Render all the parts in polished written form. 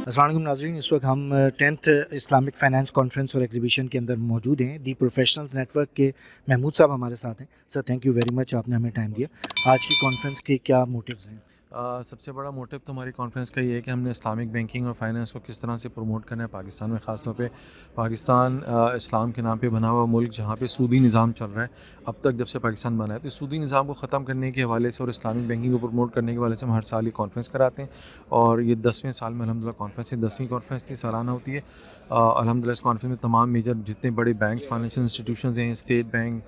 अस्सलाम वालेकुम नाज़रीन, इस वक्त हम 10th इस्लामिक फ़ाइनेंस कॉन्फ्रेंस और एग्जीबिशन के अंदर मौजूद हैं। दी प्रोफेशनल्स नेटवर्क के महमूद साहब हमारे साथ हैं। Sir, thank you very much, आपने हमें टाइम दिया। आज की कॉन्फ्रेंस के क्या मोटिव्स हैं? सबसे बड़ा मोटिव तो हमारी कॉन्फ्रेंस का ये है कि हमने इस्लामिक बैंकिंग और फाइनेंस को किस तरह से प्रमोट करना है पाकिस्तान में। ख़ास तौर पे पाकिस्तान इस्लाम के नाम पे बना हुआ मुल्क जहाँ पे सूदी निज़ाम चल रहा है अब तक जब से पाकिस्तान बना है, तो सूदी निज़ाम को ख़त्म करने के हवाले से और इस्लामिक बैंकिंग को प्रमोट करने के हवाले से हम हर साल ये कॉन्फ्रेंस कराते हैं। और ये 10वें साल में अल्हम्दुलिल्लाह कॉन्फ्रेंस है, 10वीं कॉन्फ्रेंस थी, सालाना होती है। अल्हम्दुलिल्लाह इस कॉन्फ्रेंस में तमाम मेजर जितने बड़े बैंक्स, फाइनेंशियल इंस्टीट्यूशंस हैं, स्टेट बैंक,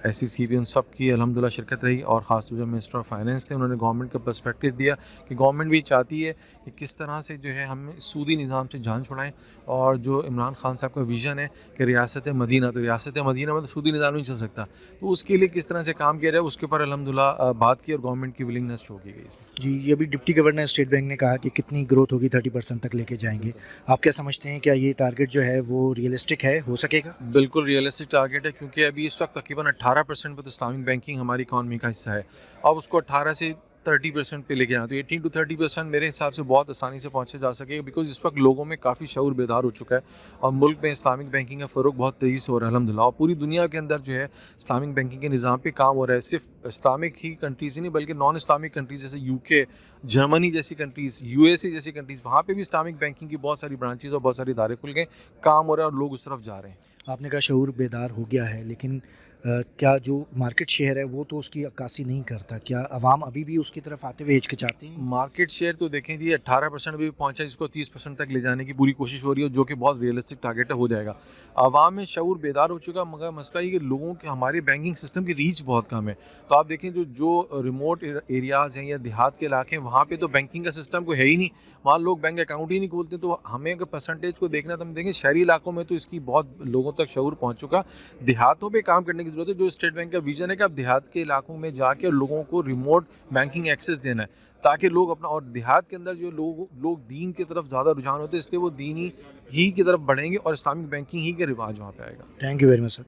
SEC भी, उन सब की अल्हम्दुलिल्लाह शिरकत रही। और ख़ासतौर से मिनिस्टर ऑफ फाइनेंस थे, उन्होंने गवर्नमेंट का पर्सपेक्टिव दिया कि गवर्नमेंट भी चाहती है कि किस तरह से जो है हम सूदी निज़ाम से जान छुड़ाएं। और जो इमरान खान साहब का विज़न है कि रियासत मदीना, तो रियासत मदीना में तो सूदी निज़ाम नहीं चल सकता, तो उसके लिए किस तरह से काम किया जाए उसके ऊपर अल्हम्दुलिल्लाह बात की और गवर्नमेंट की विलिंगनेस शो की गई इसमें। जी, ये अभी डिप्टी गवर्नर स्टेट बैंक ने कहा कि कितनी ग्रोथ होगी 30% तक लेके जाएंगे। बिल्कुल आप क्या समझते हैं, क्या ये टारगेट जो है वो रियलिस्टिक है, हो सकेगा? बिल्कुल रियलिस्टिक टारगेट है, क्योंकि अभी इस वक्त तकरीबन 18% पर तो इस्लामिक बैंकिंग हमारी इकॉनमी का हिस्सा है। अब उसको 18 से 30% पे लेके आना, तो 18 to 30% मेरे हिसाब से बहुत आसानी से पहुंचे जा सकेगा, बिकॉज इस वक्त लोगों में काफ़ी शऊर बेदार हो चुका है और मुल्क में इस्लामिक बैंकिंग का फ़रोग बहुत तेज़ी से हो रहा है अल्हम्दुलिल्लाह। और पूरी दुनिया के अंदर जो है इस्लामिक बैंकिंग के निज़ाम पे काम हो रहा है। सिर्फ इस्लामिक ही कंट्रीज़ ही नहीं, बल्कि नॉन इस्लामिक कंट्रीज़ जैसे UK, जर्मनी जैसी कंट्रीज़, USA जैसी कंट्रीज़, वहाँ पे भी इस्लामिक बैंकिंग की बहुत सारी ब्रांचेज़ और बहुत सारे इदारे खुल गए, काम हो रहा है और लोग उस तरफ जा रहे हैं। आपने कहा शऊर बेदार हो गया है, लेकिन क्या जो मार्केट शेयर है वो तो उसकी अक्कासी नहीं करता? क्या अवाम अभी भी उसकी तरफ आते हुए हिचकिचाते हैं? मार्केट शेयर तो देखें जी 18% भी पहुंचा, जिसको 30% तक ले जाने की पूरी कोशिश हो रही है, जो कि बहुत रियलिस्टिक टारगेट हो जाएगा। आवाम में शऊर बेदार हो चुका, मगर मसला ये कि लोगों के हमारे बैंकिंग सिस्टम की रीच बहुत कम है। तो आप देखें जो जो रिमोट एरियाज़ हैं या देहात के इलाके हैं, वहाँ पे तो बैंकिंग का सिस्टम कोई है ही नहीं, वहाँ लोग बैंक अकाउंट ही नहीं खोलते। तो हमें अगर परसेंटेज को देखना, तो हम देखें शहरी इलाकों में तो इसकी बहुत लोगों तक शऊर पहुँच चुका। देहातों पर काम करने की ज़रूरत है। जो स्टेट बैंक का विजन है कि आप देहात के इलाकों में जाके लोगों को रिमोट बैंकिंग एक्सेस देना है, ताकि लोग अपना, और देहात के अंदर जो लोग दीन की तरफ ज़्यादा रुझान होते हैं, इसलिए वो दीनी ही की तरफ बढ़ेंगे और इस्लामिक बैंकिंग ही के रिवाज वहाँ पे आएगा। Thank you very much sir.